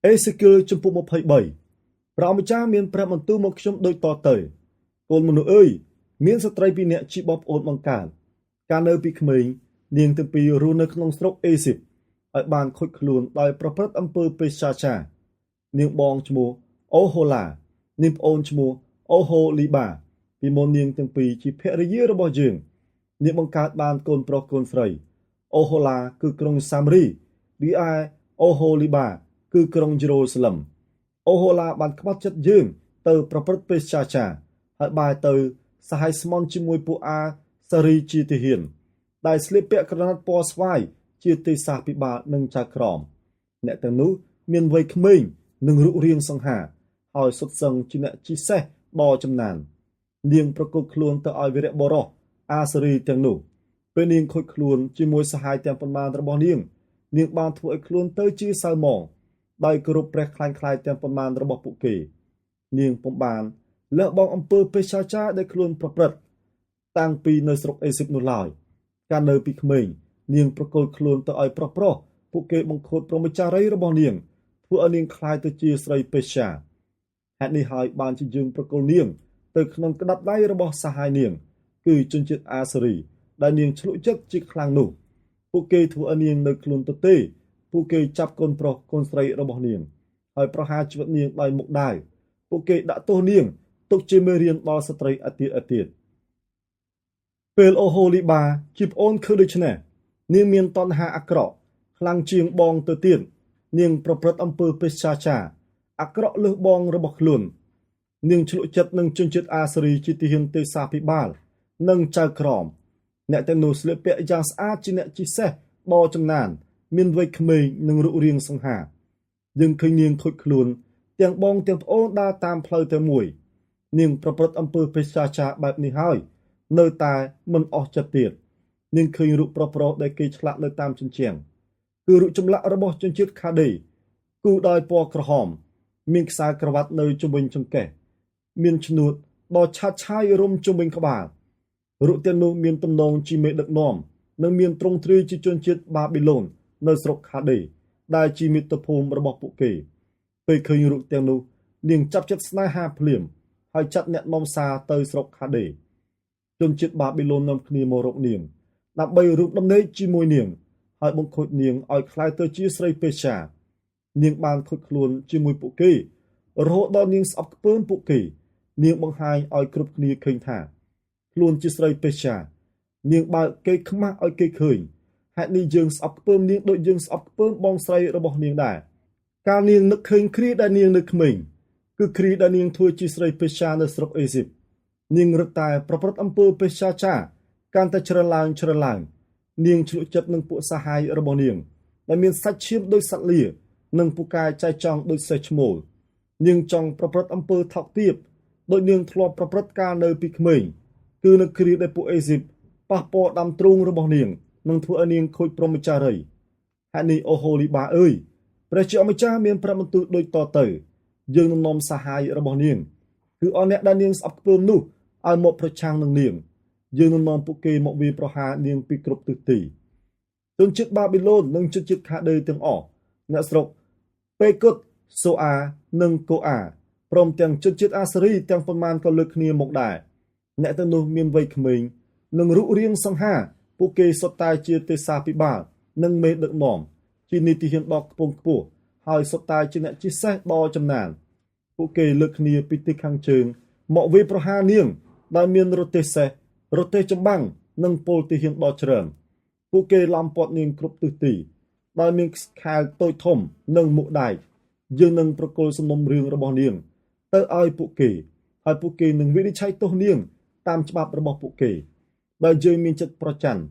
អេសេគៀលចំពុក23ព្រះម្ចាស់មានព្រះបន្ទូលមកខ្ញុំដូចតទៅកូនមនុស្សអើយមានស្ត្រីពីរនាក់ជាបងប្អូនបង្កើតកាលនៅពីក្មេងនាងទាំងពីររស់នៅក្នុងស្រុកអេស៊ីបឲ្យបានខូចខ្លួនដោយប្រព្រឹត្តអំពើពេស្ចាចារនាងបងឈ្មោះអូហូឡានាងប្អូនឈ្មោះអូហូលីបាពីមុននាងទាំងពីរជាភរិយារបស់យើងនាងបង្កើតបានកូនប្រុសកូនស្រីអូហូឡាគឺក្រុងសាមរីរីឯអូហូលីបាគឺក្រុងយេរូសាឡឹមអូហូឡាបានក្បត់ចិត្តយើងទៅប្រព្រឹត្តពេស្ចាចារហើយបែរទៅសហ័យស្មន់ជាមួយពួកអាសារីជាទាហានដែលស្លៀកពាក់ក្រណាត់ពណ៌ស្វាយជាទេសាភិបាលនិងចៅក្រមអ្នកទាំងនោះមានវ័យក្មេងនិងរូបរាងសង្ហាហើយសុទ្ធសឹងជាអ្នកជីសេះដ៏ចំណាននាងប្រកួតខ្លួនទៅឲ្យវីរៈបុរសអាសារីទាំងនោះពេលនាងខូចខ្លួនជាមួយសហាយទាំងប៉ុន្មានរបស់នាងបានធ្វើឲ្យខ្លួនទៅជាសៅហ្មងដោយគោរពព្រះខ្លាញ់ខ្លាយទាំងប៉ុន្មានរបស់ពួកគេនាងពុំបានលះបង់អំពើពេស្ចាចារដែលខ្លួនប្រព្រឹត្តតាំងពីនៅស្រុកអេស៊ីបនោះឡើយកាលនៅពីក្មេងនាងប្រកួតខ្លួនទៅឲ្យប្រុសពួកគេបង្ខូចព្រហ្មចារីរបស់នាងធ្វើឲ្យនាងខ្លាយទៅជាស្រីពេស្ចាហេតុនេះហើយបានជាយើងប្រកុលនាងទៅក្នុងក្តាប់ដៃរបស់សហាយនាងគឺជនជាតិអាសារីដែលនាងឆ្លុកចិត្តជាខ្លាំងនោះពួកគេធ្វើឲ្យនាងនៅខ្លួនទៅទេពួកគេចាប់កូនប្រុសកូនស្រីរបស់នាងហើយប្រហារជីវិតនាងដោយមុខដាវពួកគេដាក់ទោសនាងទុកជាមេរៀនដល់ស្ត្រីអាទៀតពេលអូហូលីបាជាប្អូនឃើញដូច្នេះនាងមានតណ្ហាអាក្រក់ខ្លាំងជាងបងទៅទៀតនាងប្រព្រឹត្តអំពើពេស្ចាចារអាក្រក់លើសបងរបស់ខ្លួននាងឆ្លុកចិត្តនឹងជនជាតិអាសារីជាទាហានទេសាភិបាលនិងចៅក្រមអ្នកទាំងនោះស្លៀកពាក់យ៉ាងស្អាតជាអ្នកជីសេះដ៏ចំណានមានវ័យក្មេងនិងរូបរាងសង្ហាយើងឃើញនាងខូចខ្លួនទាំងបងទាំងប្អូនដើរតាមផ្លូវតែមួយនាងប្រព្រឹត្តអំពើពេស្ចាចារបែបនេះហើយនៅតែមិនអស់ចិត្តទៀតនាងឃើញរូបប្រុសដែលគេឆ្លាក់នៅតាមជញ្ជាំងគឺរូបចម្លាក់របស់ជនជាតិខាដេគូដោយពណ៌ក្រហមមានខ្សែក្រវ៉ាត់នៅជុំវិញចង្កេះមានឈ្នួតដ៏ឆាតឆាយរុំជុំវិញក្បាលរូបទាំងនោះមានទំនងជាមេដឹកនាំនិងមានទ្រង់ទ្រាយជាជនជាតិបាប៊ីឡូននៅស្រុកខាដេដែលជាមាតុភូមិរបស់ពួកគេពេលឃើញរូបទាំងនោះនាងចាប់ចិត្តស្នេហាភ្លាមហើយចាត់អ្នកនាំសារទៅស្រុកខាដេជនជាតិបាប៊ីឡូននាំគ្នាមករកនាងដើម្បីរូបដំណេកជាមួយនាងហើយបង្ខូចនាងឲ្យคล้ายទៅជាស្រីពេស្ចានាងបានខូចខ្លួនជាមួយពួកគេរហូតដល់នាងស្អប់ខ្ពើមពួកគេនាងបង្ហាញឲ្យគ្រប់គ្នាឃើញថាខ្លួនជាស្រីពេស្ចានាងបើកគេខ្មាស់ឲ្យគេឃើញហេតុនេះយើងស្អប់ខ្ពើមនាងដូចយើងស្អប់ខ្ពើមបងស្រីរបស់នាងដែរកាលនាងនឹកឃើញគ្រាដែលនាងនៅក្មេងគឺគ្រាដែលនាងធ្វើជាស្រីពេស្ចានៅស្រុកអេស៊ីបនាងរឹតតែប្រព្រឹត្តអំពើពេស្ចាចាកាន់តែច្រើនឡើងនាងឆ្លុកចិត្តនឹងពួកសហាយរបស់នាងដែលមានសាច់ឈាមដូចសត្វលានិងពូកែចៃចង់ដូចសេះឈ្មោលនាងចង់ប្រព្រឹត្តអំពើថោកទាបដោយនាងធ្លាប់ប្រព្រឹត្តកាលនៅពីក្មេងគឺនៅគ្រាដែលពួកអេស៊ីបប៉ះពាល់ដាំទ្រូងរបស់នាងនិងធ្វើឲ្យនាងខូចព្រហ្មចារីហេតុនេះអូហូលីបាអើយព្រះជាម្ចាស់មានព្រះបន្ទូលដូចតទៅយើងនឹងនាំសហាយរបស់នាងគឺអស់អ្នកដែលនាងស្អប់ខ្ពើមនោះឲ្យមកប្រឆាំងនឹងនាងយើងនឹងនាំពួកគេមកវាយប្រហារនាងពីគ្រប់ទិសទីជនជាតិបាប៊ីឡូននិងជនជាតិខាដេទាំងអស់អ្នកស្រុកពេគុតសូអានិងកូអាព្រមទាំងជនជាតិអាសារីទាំងប៉ុន្មានក៏លើកគ្នាមកដែរអ្នកទាំងនោះមានវ័យក្មេងនិងរូបរាងសង្ហាពួកគេសុទ្ធតែជាទេសាភិបាលនិងមេដឹកនាំជានីតិហានដ៏ខ្ពង់ខ្ពស់ហើយសុទ្ធតែជាអ្នកជីសេះដ៏ចំណានពួកគេលើកគ្នាពីទីខាងជើងមកវាយប្រហារនាងដែលមានរទេះសេះរទេះចម្បាំងនិងពលទាហានដ៏ច្រើនពួកគេឡោមព័ទ្ធនាងគ្រប់ទិសទីដោយមានខែលតូចធំនិងមុខដែកយើងនឹងប្រគល់សំណុំរឿងរបស់នាងទៅឲ្យពួកគេហើយពួកគេនឹងវិនិច្ឆ័យទោសនាងតាមច្បាប់របស់ពួកគេបើយើងមានចិត្តប្រច័ណ្ឌ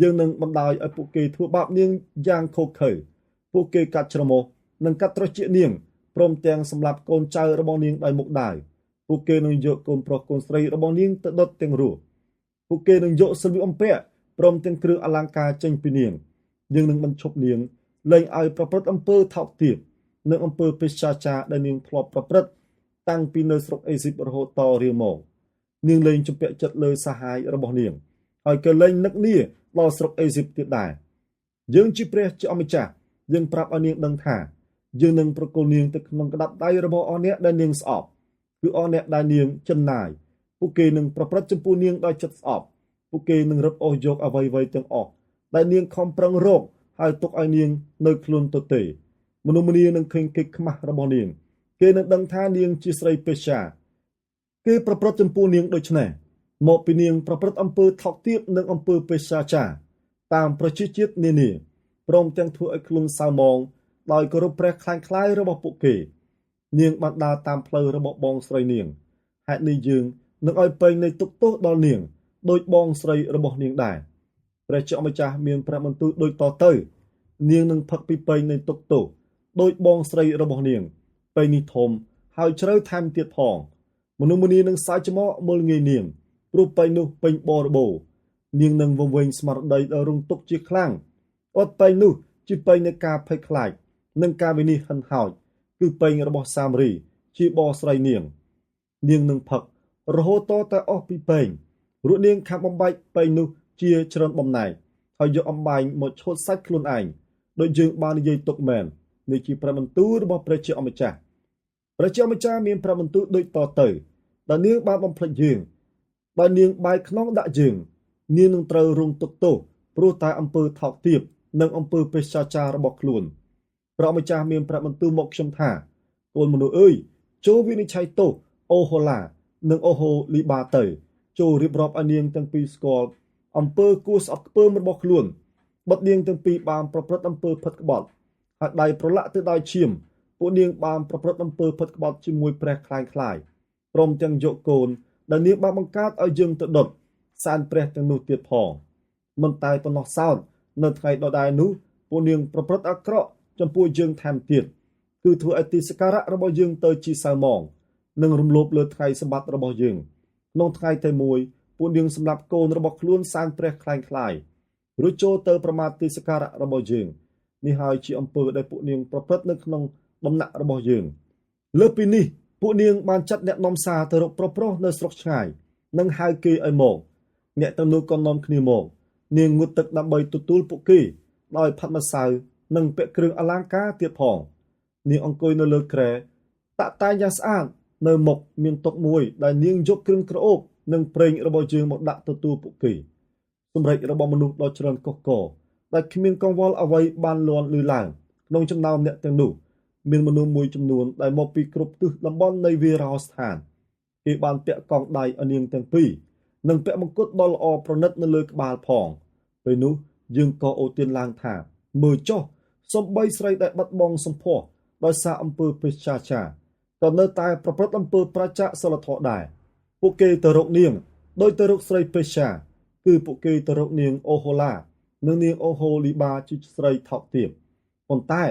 យើងនឹងបណ្ដោយឲ្យពួកគេធ្វើបាបនាងយ៉ាងឃោរឃៅពួកគេកាត់ច្រមុះនិងកាត់ត្រចៀកនាងព្រមទាំងសម្លាប់កូនចៅរបស់នាងដោយមុខដាវពួកគេនឹងយកកូនប្រុសកូនស្រីរបស់នាងទៅដុតទាំងរស់ពួកគេនឹងយកសម្លៀកបំពាក់ព្រមទាំងគ្រឿងអលង្ការចេញពីនាងយើងនឹងបញ្ឈប់នាងលែងឲ្យប្រព្រឹត្តអំពើថោកទាបនិងអំពើពេស្ចាចារដែលនាងធ្លាប់ប្រព្រឹត្តតាំងពីនៅស្រុកអេស៊ីបរហូតតរៀងមកនាងលែងជំពាក់ចិត្តលើសហាយរបស់នាងហើយក៏លែងនឹកនាដល់ស្រុកអេស៊ីបទៀតដែរយើងជាព្រះជាអម្ចាស់យើងប្រាប់ឲ្យនាងដឹងថា យើងនឹងប្រគល់នាងទៅក្នុងក្តាប់ដៃរបស់អស់អ្នកដែលនាងស្អប់គឺអស់អ្នកដែលនាងចំណាយពួកគេនឹងប្រព្រឹត្តចំពោះនាងដោយចិត្តស្អប់ពួកគេនឹងរឹបអូសយកអ្វីៗទាំងអស់ដែលនាងខំប្រឹងរកហើយទុកឲ្យនាងនៅខ្លួនទទេមនុស្សម្នានឹងឃើញកិច្ចខ្មាស់របស់នាងគេនឹងដឹងថានាងជាស្រីពេស្យាគេប្រព្រឹត្តចំពោះនាងដូច្នេះមកពីនាងប្រព្រឹត្តអំពើថោកទាបនិងអំពើពេស្យាចារតាមប្រជាជាតិនានាព្រមទាំងធ្វើឲ្យខ្លួនសៅហ្មងដោយគោរពព្រះខ្លាញ់ខ្លាយរបស់ពួកគេនាងបានដើរតាមផ្លូវរបស់បងស្រីនាងហេតុនេះយើងនឹងឲ្យពេញនៃទុក្ខទោសដល់នាងដោយបងស្រីរបស់នាងដែរព្រះជាម្ចាស់មានព្រះបន្ទូលដូចតទៅនាងនឹងផឹកពីពេញនៃទុក្ខទោសដោយបងស្រីរបស់នាងពេញនេះធំហើយជ្រៅថែមទៀតផងមនុស្សម្នានឹងសើចច្មោកមើលងាយនាងព្រោះពេញនោះពេញបរិបូរនាងនឹងវង្វេងស្មារតីដល់រងទុក្ខជាខ្លាំងអត់ពេញនោះជាពេញនៃការភ័យខ្លាចនិងការវិនិច្ឆ័យហិនហោចគឺពេញរបស់សាមារីជាបស្រីនាងនឹងផឹករហូតតែអស់ពីពេញរួចនាងខាប់បំបែកពេញនោះជាច្រើនបំណែកហើយយកអំបែងមកឆូតសាច់ខ្លួនឯងដោយយើងបាននិយាយទុកមែននេះជាព្រះបន្ទូលរបស់ព្រះជាម្ចាស់ព្រះជាម្ចាស់មានព្រះបន្ទូលដូចតទៅដែលនាងបានបំភ្លេចយើងបើនាងបែកខ្នងដាក់យើងនាងនឹងត្រូវរងទុក្ខទោសព្រោះតែអំពើថោកទាបនិងអំពើពេស្យាចាររបស់ខ្លួនព្រះម្ចាស់មានព្រះបន្ទូលមកខ្ញុំថាកូនមនុស្សអើយចូលវិនិច្ឆ័យទោសអូហូឡានិងអូហូលីបាទៅចូលរៀបរាប់ឲ្យនាងទាំងពីរស្គាល់អំពើគួរស្អប់ខ្ពើមរបស់ខ្លួនបិទនាងទាំងពីរបានប្រព្រឹត្តអំពើផិតក្បត់ហើយដៃប្រឡាក់ទៅដោយឈាមពួកនាងបានប្រព្រឹត្តអំពើផិតក្បត់ជាមួយព្រះខ្លាញ់ខ្លាយព្រមទាំងយកកូនដែលនាងបានបង្កើតឲ្យយើងទៅដុតសានព្រះទាំងនោះទៀតផងមិនតែប៉ុណ្ណោះសោតនៅថ្ងៃដដែលនោះពួកនាងប្រព្រឹត្តអាក្រក់ចំពោះយើងថែមទៀតគឺធ្វើឲ្យទីសក្ការៈរបស់យើងទៅជាសៅហ្មងនិងរំលោភលើថ្ងៃសម្បត្តិរបស់យើងក្នុងថ្ងៃតែមួយពួកនាងសម្រាប់កូនរបស់ខ្លួនសាងព្រះខ្លាញ់ខ្លាយរួចចូលទៅប្រមាថទីសក្ការៈរបស់យើងនេះហើយជាអំពើដែលពួកនាងប្រព្រឹត្តនៅក្នុងដំណាក់របស់យើងលើពីនេះពួកនាងបានចាត់អ្នកនាំសារទៅរកប្រុសនៅស្រុកឆ្ងាយនិងហៅគេឲ្យមកអ្នកទាំងនោះក៏នាំគ្នាមកនាងងូតទឹកដើម្បីទទួលពួកគេដោយផាត់ម្សៅនិងពាក់គ្រឿងអលង្ការទៀតផងនាងអង្គុយនៅលើគ្រែតាក់តែងយ៉ាងស្អាតនៅមុខមានតុមួយដែលនាងយកគ្រឿងក្រអូបនិងប្រេងរបស់យើងមកដាក់ទទួលពួកគេសម្រេចរបស់មនុស្សដ៏ច្រើនកុះករដែលគ្មានកង្វល់អ្វីបានលាន់ឮឡើងក្នុងចំណោមអ្នកទាំងនោះមានមនុស្សមួយចំនួនដែលមកពីគ្រប់ទិសតំបន់នៃវីរហោស្ថានគេបានពាក់កងដៃឲ្យនាងទាំងពីរនិងពាក់មង្គតដ៏ល្អប្រណិតនៅលើក្បាលផងពេលនោះយើងក៏អូទានឡើងថាមើលចុះសំបីស្រីដែលបាត់បង់សម្ផស្សដោយសារអំពើពេស្យាចារក៏នៅតែប្រព្រឹត្តអំពើប្រជាសិលធម៌ដែរពួកគេទៅរកនាងដោយទៅរកស្រីពេស្យាគឺពួកគេទៅរកនាងអូហូឡានិងនាងអូហូលីបាជាស្រីថោកទាបប៉ុន្តែ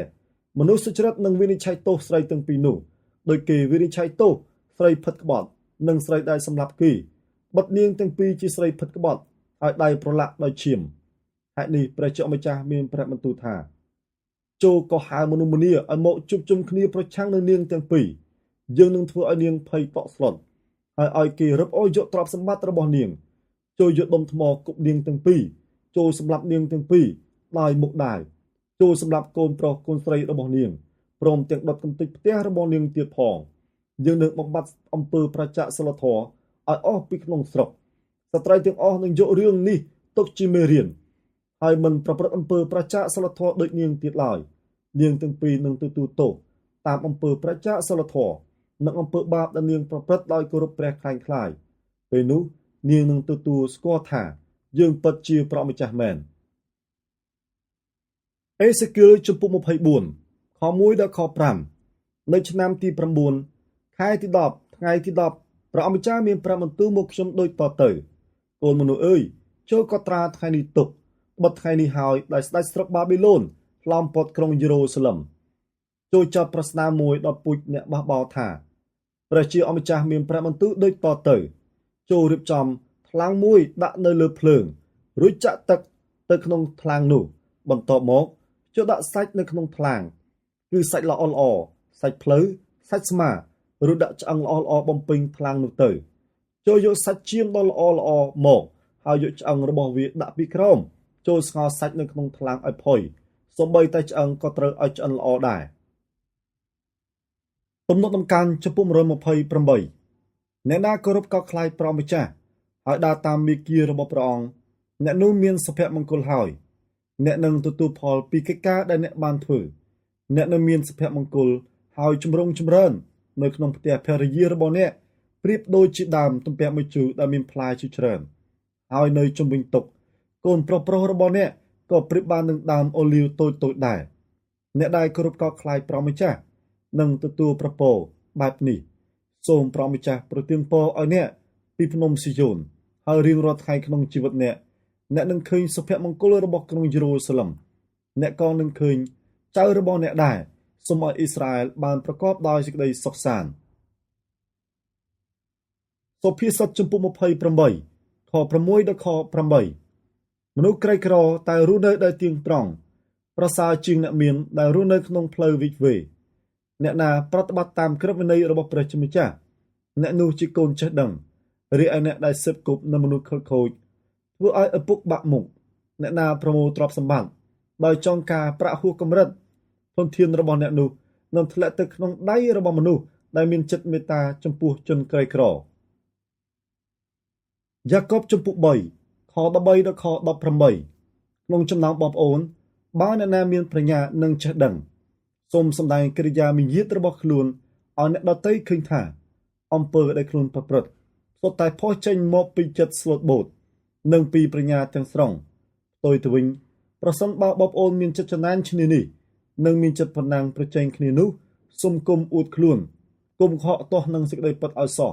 មនុស្សសុចរិតនឹងវិនិច្ឆ័យទោសស្រីទាំងពីរនោះដោយគេវិនិច្ឆ័យទោសស្រីផិតក្បត់និងស្រីដែលសម្លាប់គេបិទនាងទាំងពីរជាស្រីផិតក្បត់ឲ្យដៃប្រឡាក់ដោយឈាមហេតុនេះព្រះជាម្ចាស់មានព្រះបន្ទូលថាចូលក៏ហៅមនុស្សម្នាឲ្យមកជួបជុំគ្នាប្រឆាំងនឹងនាងទាំងពីរយើងនឹងធ្វើឲ្យនាងភ័យតក់ស្លុតហើយឲ្យគេរឹបអូសយកទ្រព្យសម្បត្តិរបស់នាងចូលយកដុំថ្មគប់នាងទាំងពីរចូលសម្លាប់នាងទាំងពីរដោយមុខដាវចូលសម្លាប់កូនប្រុសកូនស្រីរបស់នាងព្រមទាំងដុតកំទេចផ្ទះរបស់នាងទៀតផងយើងនឹងបំបត្តិអំពើប្រជាសិលធម៌ឲ្យអស់ពីក្នុងស្រុកស្ត្រីទាំងអស់នឹងយករឿងនេះទុកជាមេរៀនហើយមិនប្រព្រឹត្តអំពើប្រជាសិលធម៌ដូចនាងទៀតឡើយនាងទាំងពីរនឹងទទួលទោសតាមអំពើប្រជាសិលធម៌និងអំពើបាបដែលនាងប្រព្រឹត្តដោយគោរពព្រះខ្លាញ់ខ្លាយពេលនោះនាងនឹងទទួលស្គាល់ថាយើងពិតជាព្រះម្ចាស់មែនអេសេគៀលជំពូក24ខ1ដល់ខ5នៅឆ្នាំទី9ខែទី10ថ្ងៃទី10ព្រះម្ចាស់មានព្រះបន្ទូលមកខ្ញុំដូចតទៅកូនមនុស្សអើយចូលកត់ត្រាថ្ងៃនេះទុកបិទថ្ងៃនេះហើយដែលស្ដេចស្រុកបាប៊ីឡូនឡោមព័ទ្ធក្រុងយេរូសាឡឹមចូលចោទប្រស្នាមួយដល់ពូជអ្នកបះបោរថាព្រះជាអម្ចាស់មានព្រះបន្ទូលដូចតទៅចូលរៀបចំថ្លាងមួយដាក់នៅលើភ្លើងរួចចាក់ទឹកទៅក្នុងថ្លាងនោះបន្ទាប់មកចូលដាក់សាច់នៅក្នុងថ្លាងគឺសាច់ល្អៗសាច់ភ្លៅសាច់ស្មារួចដាក់ឆ្អឹងល្អៗបំពេញថ្លាងនោះទៅចូលយកសាច់ជៀមដ៏ល្អមកហើយយកឆ្អឹងរបស់វាដាក់ពីក្រោមចូលស្ងោរសាច់នៅក្នុងថ្លាងឲ្យផុយសូម្បីតែឆ្អឹងក៏ត្រូវឲ្យឆ្អិនល្អដែរ ទំនុកដំកើងចំពោះ128អ្នកណាគោរពកោតខ្លាចព្រះម្ចាស់ហើយដើរតាមមាគ៌ារបស់ព្រះអង្គអ្នកនោះមានសុភមង្គលហើយអ្នកនឹងទទួលផលពីកិច្ចការដែលអ្នកបានធ្វើអ្នកនឹងមានសុភមង្គលហើយចម្រុងចម្រើននៅក្នុងផ្ទះភរិយារបស់អ្នកប្រៀបដូចជាដើមទំពាក់មួយជូរដែលមានផ្លែជាច្រើនហើយនៅជុំវិញតុកូនប្រុសរបស់អ្នកក៏ប្រៀបបាននឹងដើមអូលីវតូចដែរអ្នកដែលគោរពកោតខ្លាចព្រះម្ចាស់នឹងទទួលប្រពរបែបនេះសូមព្រះម្ចាស់ប្រទានពរឲ្យអ្នកពីភ្នំស៊ីយ៉ូនហើយរៀងរាល់ថ្ងៃក្នុងជីវិតអ្នកនឹងឃើញសុភមង្គលរបស់ក្រុងយេរូសាឡិមអ្នកក៏នឹងឃើញចៅរបស់អ្នកដែរសូមឲ្យអ៊ីស្រាអែលបានប្រកបដោយសេចក្តីសុខសាន្តសុភាសិតចំពុក28ខ6ដល់ខ8មនុស្សក្រីក្រតែរស់នៅដោយទៀងត្រង់ប្រសើរជាងអ្នកមានដែលរស់នៅក្នុងផ្លូវវិវេអ្នកណាប្រតិបត្តិតាមក្រឹតវិន័យរបស់ព្រះជាម្ចាស់អ្នកនោះជាកូនចេះដឹងរីឯអ្នកដែលស៊ើបគប់នៅមនុស្សខិលខូចធ្វើឲ្យឪពុកបាក់មុខអ្នកណាប្រមូលទ្រព្យសម្បត្តិដោយចង់ការប្រាក់ហួសកម្រិតធនធានរបស់អ្នកនោះនឹងធ្លាក់ទៅក្នុងដៃរបស់មនុស្សដែលមានចិត្តមេត្តាចំពោះជនក្រីក្រយ៉ាកុបចំពុក3ខ13ដល់ខ18ក្នុងចំណោមបងប្អូនបើអ្នកណាមានប្រាជ្ញានិងចេះដឹងសូមសម្ដែងកិរិយាមាយាទរបស់ខ្លួនឲ្យអ្នកដទៃឃើញថាអំពើដែលខ្លួនប្រព្រឹត្តសុទ្ធតែផុសចេញមកពីចិត្តស្លូតបូតនិងពីប្រាជ្ញាទាំងស្រុងផ្ទុយទៅវិញប្រសិនបើបងប្អូនមានចិត្តចំណានឈ្នានីសនិងមានចិត្តប្រណាំងប្រជែងគ្នានោះសូមគុំអួតខ្លួនគុំខកទាស់នឹងសេចក្តីពិតឲ្យសោះ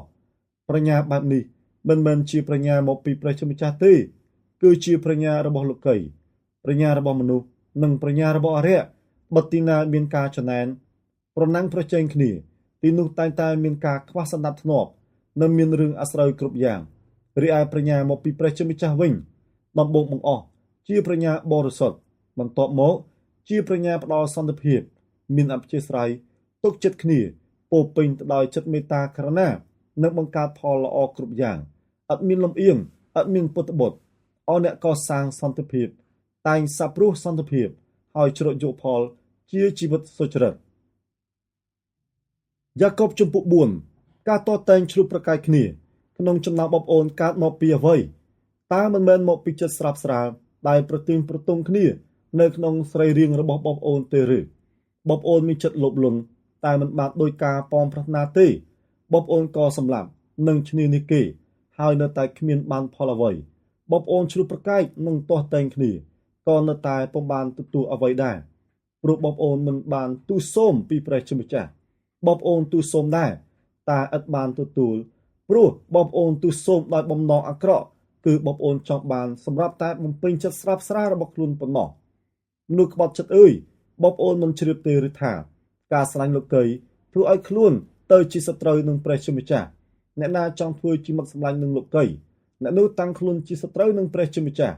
ប្រាជ្ញាបែបនេះមិនមែនជាប្រាជ្ញាមកពីព្រះជាម្ចាស់ទេគឺជាប្រាជ្ញារបស់លោកីប្រាជ្ញារបស់មនុស្សនិងប្រាជ្ញារបស់អរិយបើទីណាមានការចំណែនប្រណាំងប្រជែងគ្នាទីនោះតែងតែមានការខ្វះសណ្ដាប់ធ្នាប់និងមានរឿងអាស្រូវគ្រប់យ៉ាងរីឯប្រាជ្ញាមកពីព្រះជាម្ចាស់វិញដំបូងបង្អស់ជាប្រាជ្ញាបរិសុទ្ធបន្ទាប់មកជាប្រាជ្ញាផ្ដល់សន្តិភាពមានអព្យាស្រ័យទុកចិត្តគ្នាពោពេញទៅដោយចិត្តមេត្តាករុណានិងបង្កើតផលល្អគ្រប់យ៉ាងអត់មានលំអៀងអត់មានពុតបុត្រឲ្យអ្នកកសាងសន្តិភាពតែងសាបព្រោះសន្តិភាពហើយជ្រកយកផលជាជីវិតសុចរិតយ៉ាកុបជំពូក4ការតតែងឆ្លុះប្រកែកគ្នាក្នុងចំណោមបងប្អូនកើតមកពីអ្វីតើមិនមែនមកពីចិត្តស្រាប់ស្រាលដែលប្រទង់គ្នានៅក្នុងស្រីរាងរបស់បងប្អូនទេឬបងប្អូនមានចិត្តលោភលន់តែមិនបានដោយការប៉ងប្រាថ្នាទេបងប្អូនក៏សម្លាប់នឹងឈ្នានីសគេហើយនៅតែគ្មានបានផលអ្វីបងប្អូនឆ្លុះប្រកែកនឹងទាស់តែងគ្នាក៏នៅតែពុំបានទទួលអ្វីដែរព្រោះបងប្អូនមិនបានទូលសូមពីព្រះជាម្ចាស់បងប្អូនទូលសូមដែរតែឥតបានទទួលព្រោះបងប្អូនទូលសូមដោយបំណងអាក្រក់គឺបងប្អូនចង់បានសម្រាប់តែបំពេញចិត្តស្រាប់ស្រាលរបស់ខ្លួនប៉ុណ្ណោះមនុស្សក្បត់ចិត្តអើយបងប្អូនមិនជ្រាបទេឬថាការស្រឡាញ់លោកីធ្វើឲ្យខ្លួនទៅជាសត្រូវនឹងព្រះជាម្ចាស់អ្នកណាចង់ធ្វើជាមិត្តសម្លាញ់នឹងលោកីអ្នកនោះតាំងខ្លួនជាសត្រូវនឹងព្រះជាម្ចាស់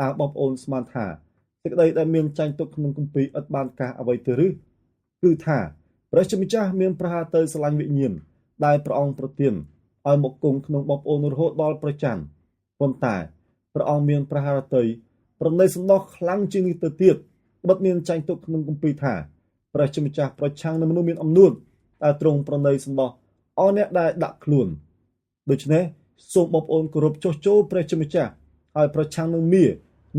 តើបងប្អូនស្មានថាសេចក្តីដែលមានចែងទុកក្នុងគម្ពីរឥតបានការអ្វីទៅឬគឺថាព្រះជាម្ចាស់មានប្រហារទៅស្រឡាញ់វិញ្ញាណដែលព្រះអង្គប្រទានឲ្យមកគង់ក្នុងបងប្អូនរហូតដល់ប្រច័ណ្ឌប៉ុន្តែព្រះអង្គមានប្រហារទៅប្រណីសំណោះខ្លាំងជាងនេះទៅទៀតបិទមានចែងទុកក្នុងគម្ពីរថាព្រះជាម្ចាស់ប្រឆាំងនឹងមនុស្សមានអំនួតតែទ្រង់ប្រណីសំណោះអស់អ្នកដែលដាក់ខ្លួនដូច្នេះសូមបងប្អូនគោរពចុះចូលព្រះជាម្ចាស់ហើយប្រឆាំងនឹងមារ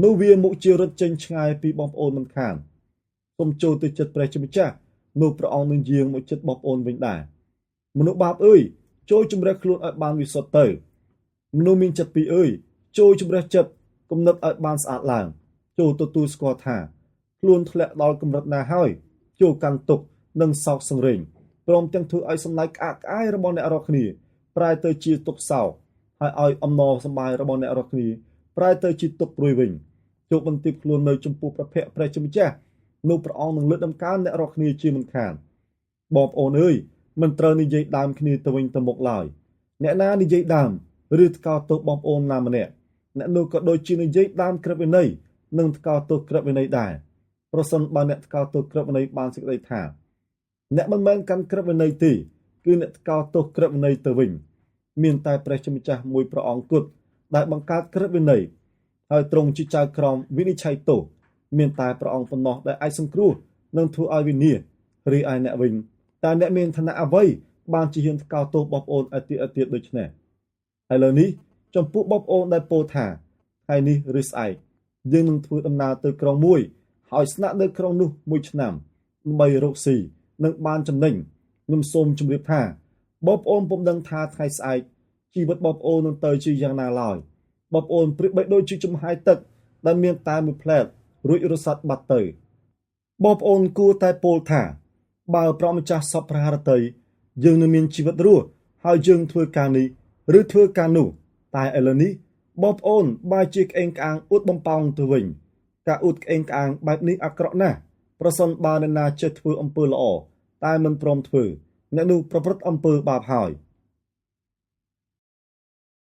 នោះវាមុខជារត់ចេញឆ្ងាយពីបងប្អូនមិនខានសូមចូលទៅចិត្តព្រះជាម្ចាស់នោះព្រះអង្គនឹងយាងមកចិត្តបងប្អូនវិញដែរមនុស្សបាបអើយចូលជំរះខ្លួនឲ្យបានវិសុទ្ធទៅមនុស្សមានចិត្តពីរអើយចូលជំរះចិត្តគំនិតឲ្យបានស្អាតឡើងចូលទទួលស្គាល់ថាខ្លួនធ្លាក់ដល់កម្រិតណាហើយចូលកាន់ទុក្ខនិងសោកសង្រេងព្រមទាំងធ្វើឲ្យសម្ដែងក្អាកក្អាយរបស់អ្នករាល់គ្នាប្រែទៅជាទុក្ខសោកហើយឲ្យអំណរសម្បាយរបស់អ្នករាល់គ្នាប្រែទៅជាទុក្ខព្រួយវិញចូលបន្ទាបខ្លួននៅចំពោះព្រះភ័ក្ត្រព្រះជាម្ចាស់នោះព្រះអង្គនឹងលើកដំកើងអ្នករាល់គ្នាជាមិនខានបងប្អូនអើយមិនត្រូវនិយាយដើមគ្នាទៅវិញទៅមកឡើយអ្នកណានិយាយដើមឬថ្កោលទោសបងប្អូនណាម្នាក់អ្នកនោះក៏ដូចជានិយាយដើមក្រឹតវិន័យនិងថ្កោលទោសក្រឹតវិន័យដែរប្រសិនបើអ្នកថ្កោលទោសក្រឹតវិន័យបានសេចក្តីថាអ្នកមិនមែនកាន់ក្រឹតវិន័យទេគឺអ្នកថ្កោលទោសក្រឹតវិន័យទៅវិញមានតែព្រះជាម្ចាស់មួយព្រះអង្គគត់ដែលបង្កើតក្រឹតវិន័យហើយទ្រង់ជាចៅក្រមវិនិច្ឆ័យទោសមានតែព្រះអង្គប៉ុណ្ណោះដែលអាចសង្គ្រោះនិងធ្វើឲ្យវិនាសរីឯអ្នកវិញ តែអ្នកមានឋានៈអ្វីបានជាហ៊ានថ្កោលទោសបងប្អូនឯទៀតដូចនេះឥឡូវនេះចំពោះបងប្អូនដែលពោលថាថ្ងៃនេះឬស្អែកយើងនឹងធ្វើដំណើរទៅក្រុងមួយហើយស្នាក់នៅក្រុងនោះ1ឆ្នាំដើម្បីរកស៊ីនិងបានចំណេញខ្ញុំសូមជម្រាបថាបងប្អូនពុំដឹងថាថ្ងៃស្អែកជីវិតបងប្អូននឹងទៅជាយ៉ាងណាឡើយបងប្អូនប្រៀបបីដូចជាចំហាយទឹកដែលមានតែមួយផ្លែតរួចរត់សាត់បាត់ទៅបងប្អូនគួរតែពោលថាបើព្រះម្ចាស់សពព្រះハរតីយើងនឹងមានជីវិតរស់ហើយយើងធ្វើការនេះឬធ្វើការនោះតែឥឡូវនេះបងប្អូនបែរជាក្អេងក្អាងអួតបំប៉ោងទៅវិញការអួតក្អេងក្អាងបែបនេះអាក្រក់ណាស់ប្រសិនបើអ្នកណាចេះធ្វើអំពើល្អតែមិនព្រមធ្វើអ្នកនោះប្រព្រឹត្តអំពើបាបហើយ